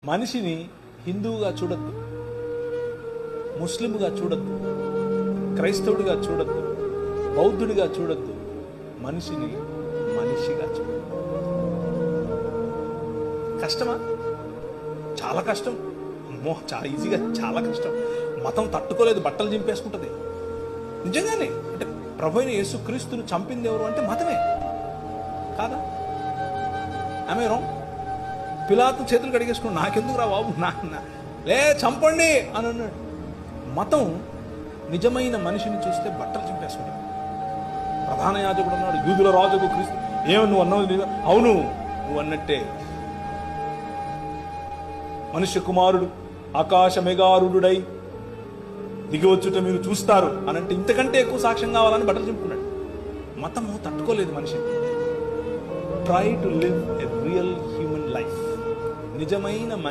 మనిషిని హిందువుగా చూడొద్దు, ముస్లింగా చూడొద్దు, క్రైస్తవుడిగా చూడొద్దు, బౌద్ధుడిగా చూడొద్దు. మనిషిని మనిషిగా చూడొద్దు. కష్టమా? చాలా కష్టం. అమ్మో, చాలా ఈజీగా, చాలా కష్టం. మతం తట్టుకోలేదు, బట్టలు చింపేసుకుంటుంది. నిజంగానే అంటే ప్రభు అయిన యేసుక్రీస్తును చంపింది ఎవరు అంటే మతమే కాదా? ఆమె రాంగ్. పిలాతు చేతులు కడిగేసుకున్నాడు, నాకెందుకు రా బాబు, లే చంపండి అని అన్నాడు. మతం నిజమైన మనిషిని చూస్తే బట్టలు చింపేసుకున్నాడు. ప్రధాన యాజకుడు అన్నాడు, యూదుల రాజుకు క్రీస్తు. ఏమో నువ్వు అన్నది? అవును, నువ్వు అన్నట్టే. మనుష్య కుమారుడు ఆకాశ మేఘారుడై దిగివచ్చుట మీరు చూస్తారు అని అంటే ఇంతకంటే ఎక్కువ సాక్ష్యం కావాలని బట్టలు చింపుకున్నాడు. మతము తట్టుకోలేదు మనిషిని. Try to live a real human life. నిజమైన